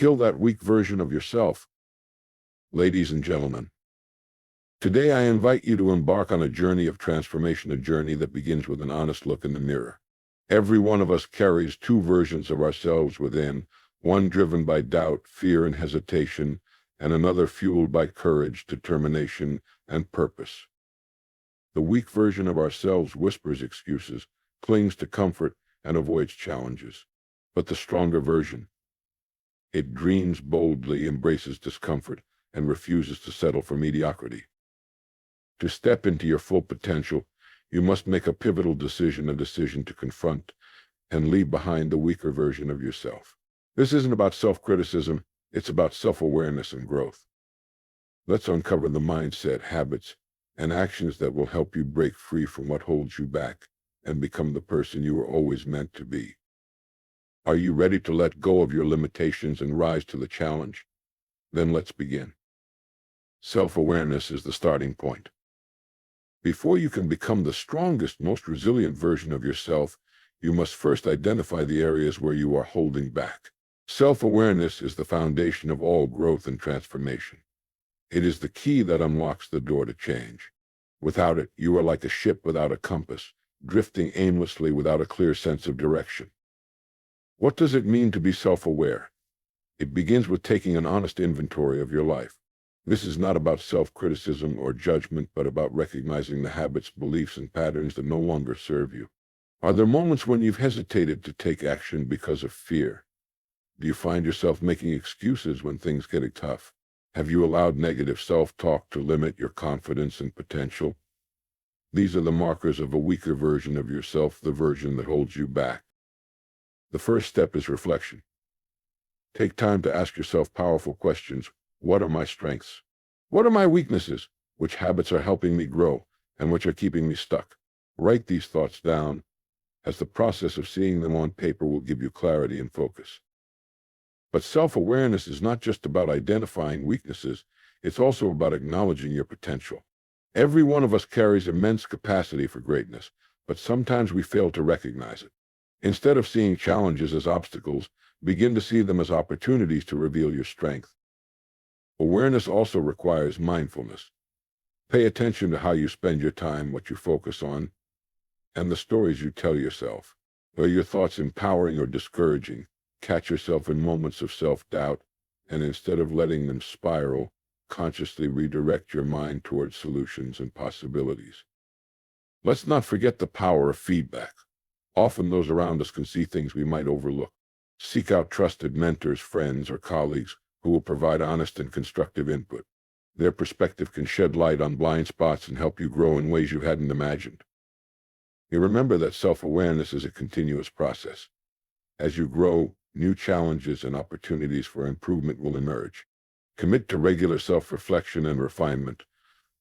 Kill that weak version of yourself. Ladies and gentlemen, today I invite you to embark on a journey of transformation, a journey that begins with an honest look in the mirror. Every one of us carries two versions of ourselves within, one driven by doubt, fear, and hesitation, and another fueled by courage, determination, and purpose. The weak version of ourselves whispers excuses, clings to comfort, and avoids challenges. But the stronger version, it dreams boldly, embraces discomfort, and refuses to settle for mediocrity. To step into your full potential, you must make a pivotal decision, a decision to confront and leave behind the weaker version of yourself. This isn't about self-criticism, it's about self-awareness and growth. Let's uncover the mindset, habits, and actions that will help you break free from what holds you back and become the person you were always meant to be. Are you ready to let go of your limitations and rise to the challenge? Then let's begin. Self-awareness is the starting point. Before you can become the strongest, most resilient version of yourself, you must first identify the areas where you are holding back. Self-awareness is the foundation of all growth and transformation. It is the key that unlocks the door to change. Without it, you are like a ship without a compass, drifting aimlessly without a clear sense of direction. What does it mean to be self-aware? It begins with taking an honest inventory of your life. This is not about self-criticism or judgment, but about recognizing the habits, beliefs, and patterns that no longer serve you. Are there moments when you've hesitated to take action because of fear? Do you find yourself making excuses when things get tough? Have you allowed negative self-talk to limit your confidence and potential? These are the markers of a weaker version of yourself, the version that holds you back. The first step is reflection. Take time to ask yourself powerful questions. What are my strengths? What are my weaknesses? Which habits are helping me grow and which are keeping me stuck? Write these thoughts down, as the process of seeing them on paper will give you clarity and focus. But self-awareness is not just about identifying weaknesses, it's also about acknowledging your potential. Every one of us carries immense capacity for greatness, but sometimes we fail to recognize it. Instead of seeing challenges as obstacles, begin to see them as opportunities to reveal your strength. Awareness also requires mindfulness. Pay attention to how you spend your time, what you focus on, and the stories you tell yourself. Are your thoughts empowering or discouraging? Catch yourself in moments of self-doubt, and instead of letting them spiral, consciously redirect your mind towards solutions and possibilities. Let's not forget the power of feedback. Often those around us can see things we might overlook. Seek out trusted mentors, friends, or colleagues who will provide honest and constructive input. Their perspective can shed light on blind spots and help you grow in ways you hadn't imagined. You remember that self-awareness is a continuous process. As you grow, new challenges and opportunities for improvement will emerge. Commit to regular self-reflection and refinement.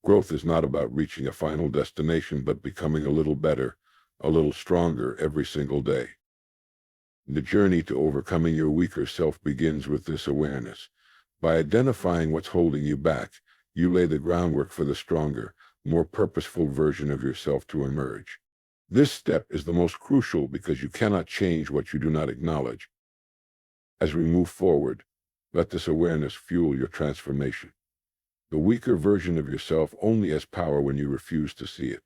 Growth is not about reaching a final destination, but becoming a little better, a little stronger every single day. The journey to overcoming your weaker self begins with this awareness. By identifying what's holding you back, you lay the groundwork for the stronger, more purposeful version of yourself to emerge. This step is the most crucial because you cannot change what you do not acknowledge. As we move forward, let this awareness fuel your transformation. The weaker version of yourself only has power when you refuse to see it.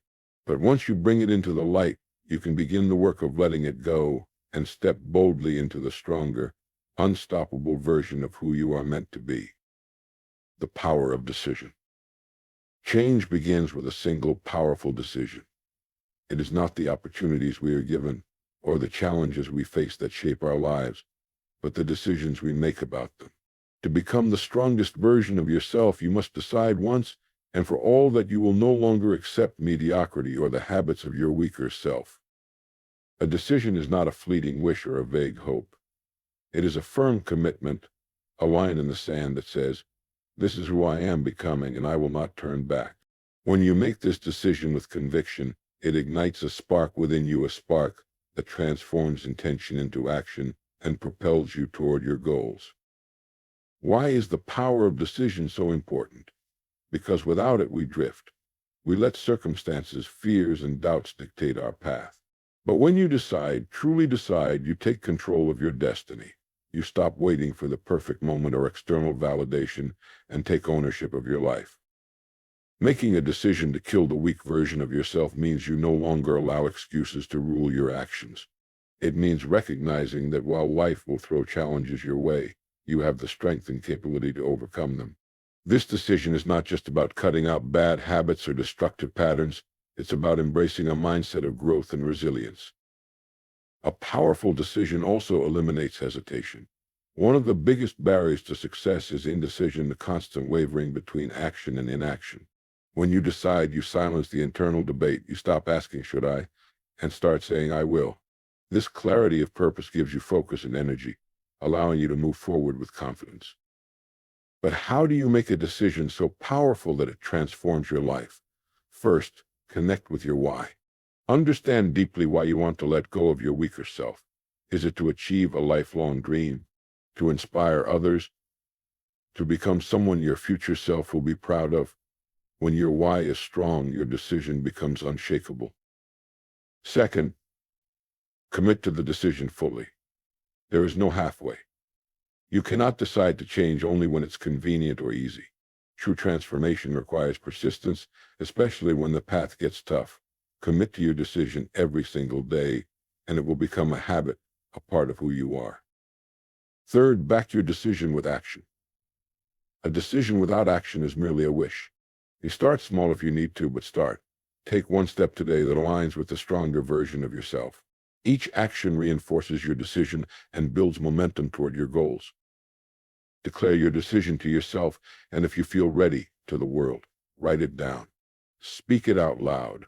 But once you bring it into the light, you can begin the work of letting it go and step boldly into the stronger, unstoppable version of who you are meant to be. The power of decision. Change begins with a single powerful decision. It is not the opportunities we are given or the challenges we face that shape our lives, but the decisions we make about them. To become the strongest version of yourself, you must decide once and for all that you will no longer accept mediocrity or the habits of your weaker self. A decision is not a fleeting wish or a vague hope. It is a firm commitment, a line in the sand that says, "This is who I am becoming, and I will not turn back." When you make this decision with conviction, it ignites a spark within you, a spark that transforms intention into action and propels you toward your goals. Why is the power of decision so important? Because without it, we drift. We let circumstances, fears, and doubts dictate our path. But when you decide, truly decide, you take control of your destiny. You stop waiting for the perfect moment or external validation and take ownership of your life. Making a decision to kill the weak version of yourself means you no longer allow excuses to rule your actions. It means recognizing that while life will throw challenges your way, you have the strength and capability to overcome them. This decision is not just about cutting out bad habits or destructive patterns, it's about embracing a mindset of growth and resilience. A powerful decision also eliminates hesitation. One of the biggest barriers to success is indecision, the constant wavering between action and inaction. When you decide, you silence the internal debate. You stop asking, should I, and start saying, I will. This clarity of purpose gives you focus and energy, allowing you to move forward with confidence. But how do you make a decision so powerful that it transforms your life? First, connect with your why. Understand deeply why you want to let go of your weaker self. Is it to achieve a lifelong dream? To inspire others? To become someone your future self will be proud of? When your why is strong, your decision becomes unshakable. Second, commit to the decision fully. There is no halfway. You cannot decide to change only when it's convenient or easy. True transformation requires persistence, especially when the path gets tough. Commit to your decision every single day, and it will become a habit, a part of who you are. Third, back your decision with action. A decision without action is merely a wish. You start small if you need to, but start. Take one step today that aligns with the stronger version of yourself. Each action reinforces your decision and builds momentum toward your goals. Declare your decision to yourself, and if you feel ready, to the world. Write it down. Speak it out loud.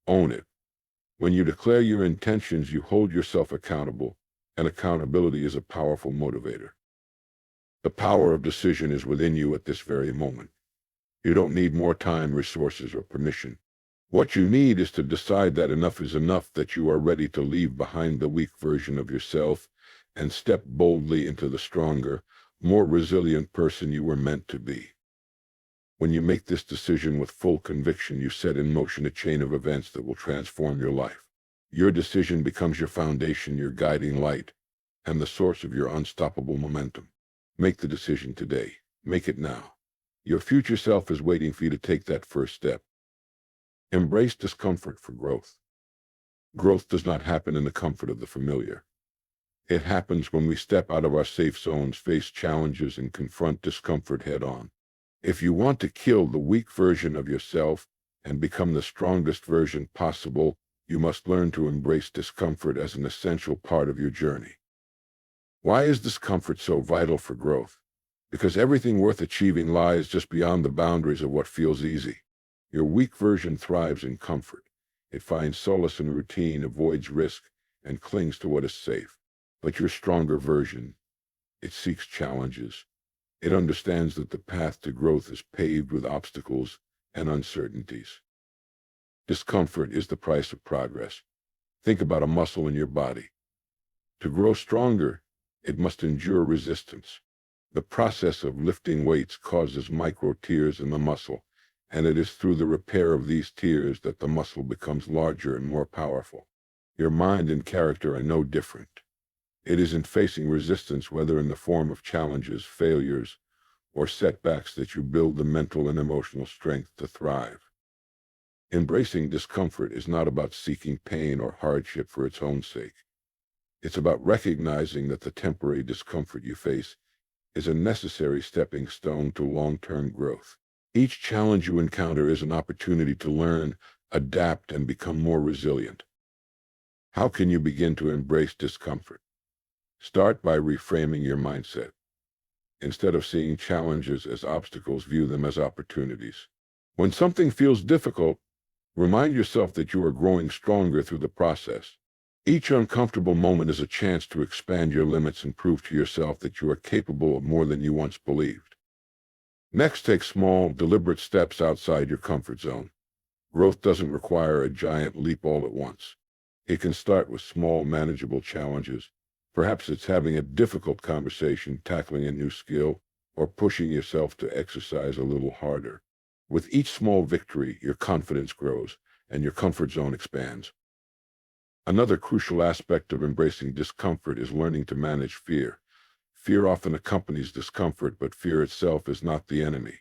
Own it. When you declare your intentions, you hold yourself accountable, and accountability is a powerful motivator. The power of decision is within you at this very moment. You don't need more time, resources, or permission. What you need is to decide that enough is enough, that you are ready to leave behind the weak version of yourself and step boldly into the stronger, more resilient person you were meant to be. When you make this decision with full conviction, you set in motion a chain of events that will transform your life. Your decision becomes your foundation, your guiding light, and the source of your unstoppable momentum. Make the decision today. Make it now. Your future self is waiting for you to take that first step. Embrace discomfort for growth. Growth does not happen in the comfort of the familiar. It happens when we step out of our safe zones, face challenges, and confront discomfort head-on. If you want to kill the weak version of yourself and become the strongest version possible, you must learn to embrace discomfort as an essential part of your journey. Why is discomfort so vital for growth? Because everything worth achieving lies just beyond the boundaries of what feels easy. Your weak version thrives in comfort. It finds solace in routine, avoids risk, and clings to what is safe. But your stronger version, it seeks challenges. It understands that the path to growth is paved with obstacles and uncertainties. Discomfort is the price of progress. Think about a muscle in your body. To grow stronger, it must endure resistance. The process of lifting weights causes micro tears in the muscle, and it is through the repair of these tears that the muscle becomes larger and more powerful. Your mind and character are no different. It is in facing resistance, whether in the form of challenges, failures, or setbacks, that you build the mental and emotional strength to thrive. Embracing discomfort is not about seeking pain or hardship for its own sake. It's about recognizing that the temporary discomfort you face is a necessary stepping stone to long-term growth. Each challenge you encounter is an opportunity to learn, adapt, and become more resilient. How can you begin to embrace discomfort? Start by reframing your mindset. Instead of seeing challenges as obstacles, view them as opportunities. When something feels difficult, remind yourself that you are growing stronger through the process. Each uncomfortable moment is a chance to expand your limits and prove to yourself that you are capable of more than you once believed. Next, take small, deliberate steps outside your comfort zone. Growth doesn't require a giant leap all at once. It can start with small, manageable challenges. Perhaps it's having a difficult conversation, tackling a new skill, or pushing yourself to exercise a little harder. With each small victory, your confidence grows and your comfort zone expands. Another crucial aspect of embracing discomfort is learning to manage fear. Fear often accompanies discomfort, but fear itself is not the enemy.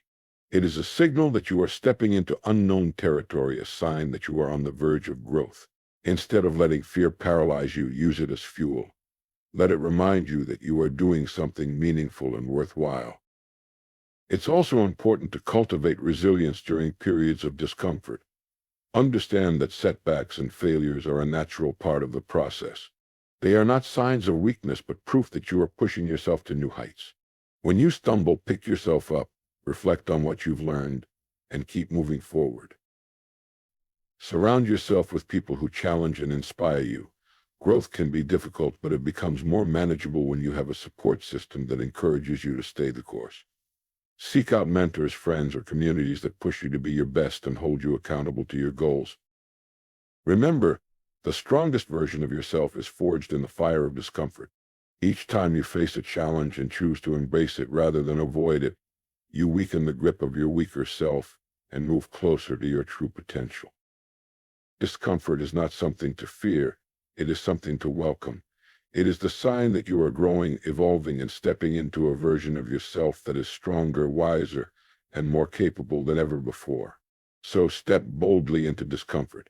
It is a signal that you are stepping into unknown territory, a sign that you are on the verge of growth. Instead of letting fear paralyze you, use it as fuel. Let it remind you that you are doing something meaningful and worthwhile. It's also important to cultivate resilience during periods of discomfort. Understand that setbacks and failures are a natural part of the process. They are not signs of weakness, but proof that you are pushing yourself to new heights. When you stumble, pick yourself up, reflect on what you've learned, and keep moving forward. Surround yourself with people who challenge and inspire you. Growth can be difficult, but it becomes more manageable when you have a support system that encourages you to stay the course. Seek out mentors, friends, or communities that push you to be your best and hold you accountable to your goals. Remember, the strongest version of yourself is forged in the fire of discomfort. Each time you face a challenge and choose to embrace it rather than avoid it, you weaken the grip of your weaker self and move closer to your true potential. Discomfort is not something to fear, it is something to welcome. It is the sign that you are growing, evolving, and stepping into a version of yourself that is stronger, wiser, and more capable than ever before. So step boldly into discomfort.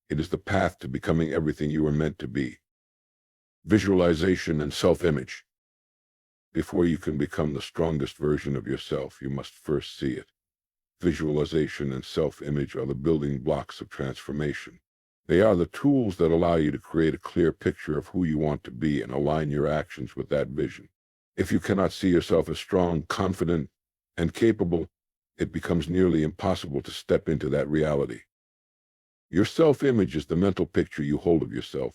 It is the path to becoming everything you are meant to be. Visualization and self-image. Before you can become the strongest version of yourself, you must first see it. Visualization and self-image are the building blocks of transformation. They are the tools that allow you to create a clear picture of who you want to be and align your actions with that vision. If you cannot see yourself as strong, confident, and capable, it becomes nearly impossible to step into that reality. Your self-image is the mental picture you hold of yourself.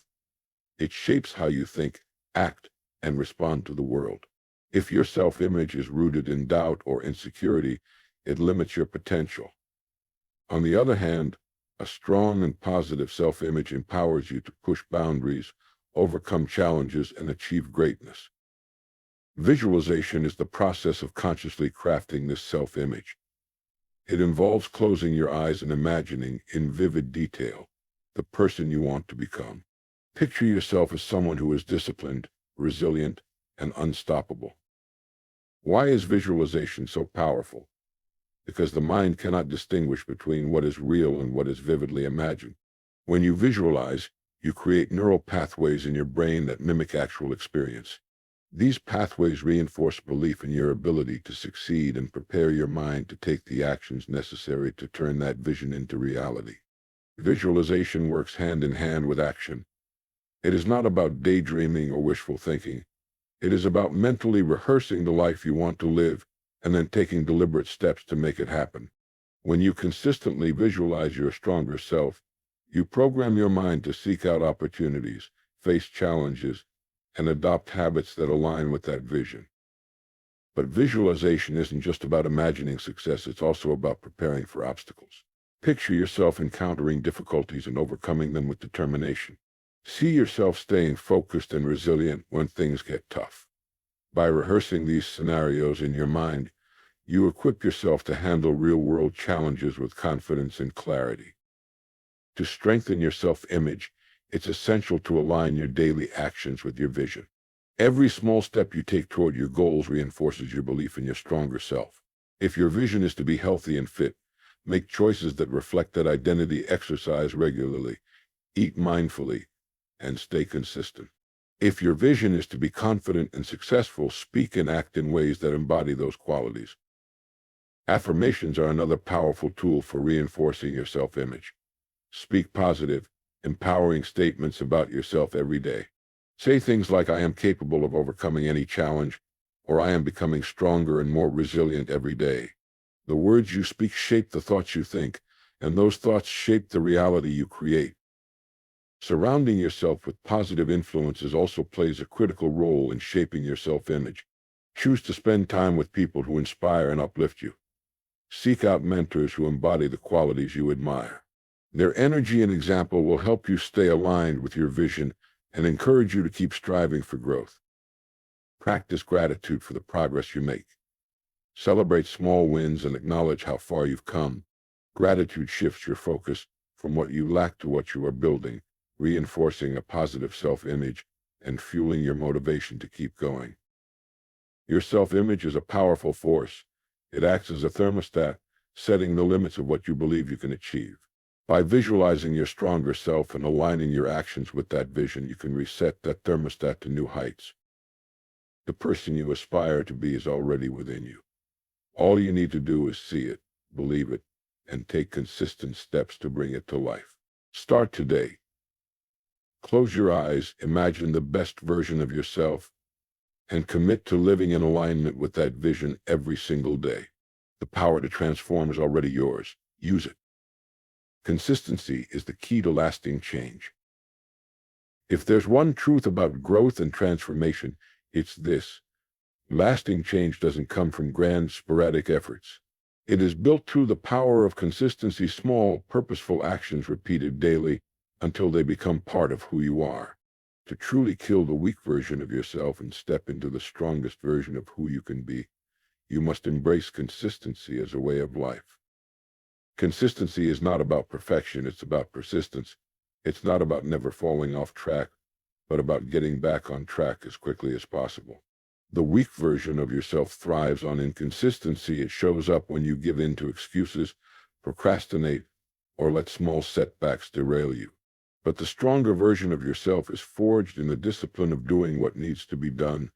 It shapes how you think, act, and respond to the world. If your self-image is rooted in doubt or insecurity, it limits your potential. On the other hand, a strong and positive self-image empowers you to push boundaries, overcome challenges, and achieve greatness. Visualization is the process of consciously crafting this self-image. It involves closing your eyes and imagining, in vivid detail, the person you want to become. Picture yourself as someone who is disciplined, resilient, and unstoppable. Why is visualization so powerful? Because the mind cannot distinguish between what is real and what is vividly imagined. When you visualize, you create neural pathways in your brain that mimic actual experience. These pathways reinforce belief in your ability to succeed and prepare your mind to take the actions necessary to turn that vision into reality. Visualization works hand in hand with action. It is not about daydreaming or wishful thinking. It is about mentally rehearsing the life you want to live and then taking deliberate steps to make it happen. When you consistently visualize your stronger self, you program your mind to seek out opportunities, face challenges, and adopt habits that align with that vision. But visualization isn't just about imagining success, it's also about preparing for obstacles. Picture yourself encountering difficulties and overcoming them with determination. See yourself staying focused and resilient when things get tough. By rehearsing these scenarios in your mind, you equip yourself to handle real-world challenges with confidence and clarity. To strengthen your self-image, it's essential to align your daily actions with your vision. Every small step you take toward your goals reinforces your belief in your stronger self. If your vision is to be healthy and fit, make choices that reflect that identity, exercise regularly, eat mindfully, and stay consistent. If your vision is to be confident and successful, speak and act in ways that embody those qualities. Affirmations are another powerful tool for reinforcing your self-image. Speak positive, empowering statements about yourself every day. Say things like, "I am capable of overcoming any challenge," or "I am becoming stronger and more resilient every day." The words you speak shape the thoughts you think, and those thoughts shape the reality you create. Surrounding yourself with positive influences also plays a critical role in shaping your self-image. Choose to spend time with people who inspire and uplift you. Seek out mentors who embody the qualities you admire. Their energy and example will help you stay aligned with your vision and encourage you to keep striving for growth. Practice gratitude for the progress you make. Celebrate small wins and acknowledge how far you've come. Gratitude shifts your focus from what you lack to what you are building, reinforcing a positive self-image and fueling your motivation to keep going. Your self-image is a powerful force. It acts as a thermostat, setting the limits of what you believe you can achieve. By visualizing your stronger self and aligning your actions with that vision, you can reset that thermostat to new heights. The person you aspire to be is already within you. All you need to do is see it, believe it, and take consistent steps to bring it to life. Start today. Close your eyes, imagine the best version of yourself, and commit to living in alignment with that vision every single day. The power to transform is already yours. Use it. Consistency is the key to lasting change. If there's one truth about growth and transformation, it's this: lasting change doesn't come from grand, sporadic efforts. It is built through the power of consistency, small, purposeful actions repeated daily until they become part of who you are. To truly kill the weak version of yourself and step into the strongest version of who you can be, you must embrace consistency as a way of life. Consistency is not about perfection, it's about persistence. It's not about never falling off track, but about getting back on track as quickly as possible. The weak version of yourself thrives on inconsistency. It shows up when you give in to excuses, procrastinate, or let small setbacks derail you. But the stronger version of yourself is forged in the discipline of doing what needs to be done,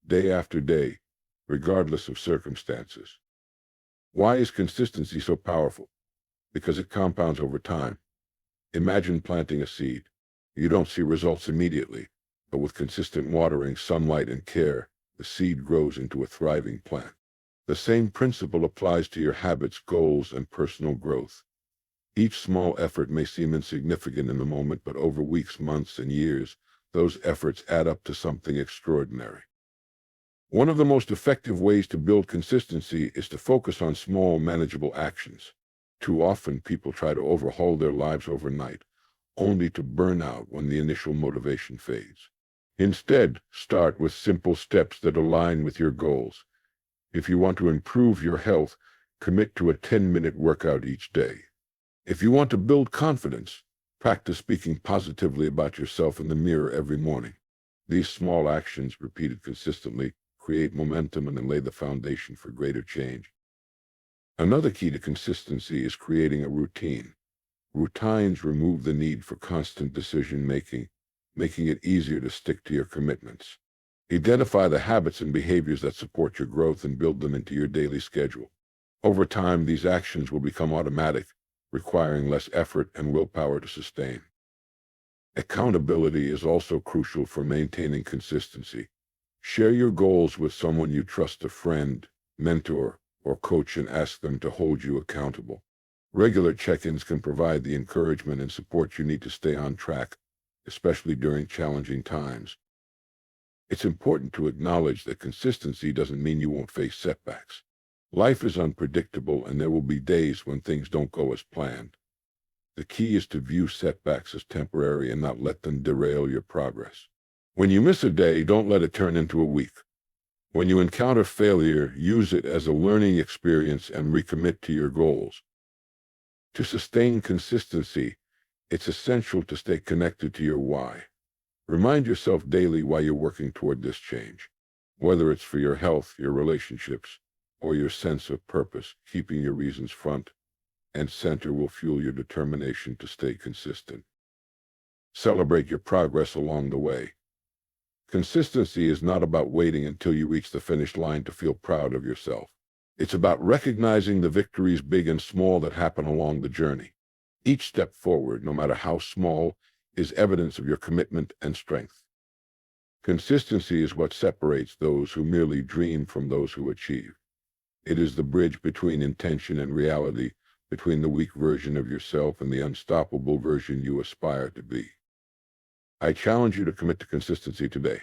day after day, regardless of circumstances. Why is consistency so powerful? Because it compounds over time. Imagine planting a seed. You don't see results immediately, but with consistent watering, sunlight, and care, the seed grows into a thriving plant. The same principle applies to your habits, goals, and personal growth. Each small effort may seem insignificant in the moment, but over weeks, months, and years, those efforts add up to something extraordinary. One of the most effective ways to build consistency is to focus on small, manageable actions. Too often, people try to overhaul their lives overnight, only to burn out when the initial motivation fades. Instead, start with simple steps that align with your goals. If you want to improve your health, commit to a 10-minute workout each day. If you want to build confidence, practice speaking positively about yourself in the mirror every morning. These small actions, repeated consistently, create momentum and then lay the foundation for greater change. Another key to consistency is creating a routine. Routines remove the need for constant decision-making, making it easier to stick to your commitments. Identify the habits and behaviors that support your growth and build them into your daily schedule. Over time, these actions will become automatic, requiring less effort and willpower to sustain. Accountability is also crucial for maintaining consistency. Share your goals with someone you trust, a friend, mentor, or coach, and ask them to hold you accountable. Regular check-ins can provide the encouragement and support you need to stay on track, especially during challenging times. It's important to acknowledge that consistency doesn't mean you won't face setbacks. Life is unpredictable, and there will be days when things don't go as planned. The key is to view setbacks as temporary and not let them derail your progress. When you miss a day, don't let it turn into a week. When you encounter failure, use it as a learning experience and recommit to your goals. To sustain consistency, it's essential to stay connected to your why. Remind yourself daily why you're working toward this change. Whether it's for your health, your relationships, or your sense of purpose, keeping your reasons front and center will fuel your determination to stay consistent. Celebrate your progress along the way. Consistency is not about waiting until you reach the finish line to feel proud of yourself. It's about recognizing the victories, big and small, that happen along the journey. Each step forward, no matter how small, is evidence of your commitment and strength. Consistency is what separates those who merely dream from those who achieve. It is the bridge between intention and reality, between the weak version of yourself and the unstoppable version you aspire to be. I challenge you to commit to consistency today.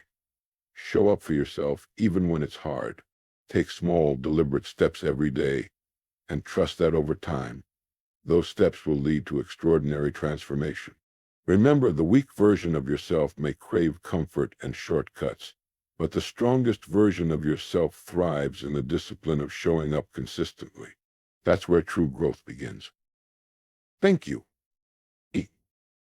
Show up for yourself even when it's hard. Take small, deliberate steps every day, and trust that over time, those steps will lead to extraordinary transformation. Remember, the weak version of yourself may crave comfort and shortcuts, but the strongest version of yourself thrives in the discipline of showing up consistently. That's where true growth begins. Thank you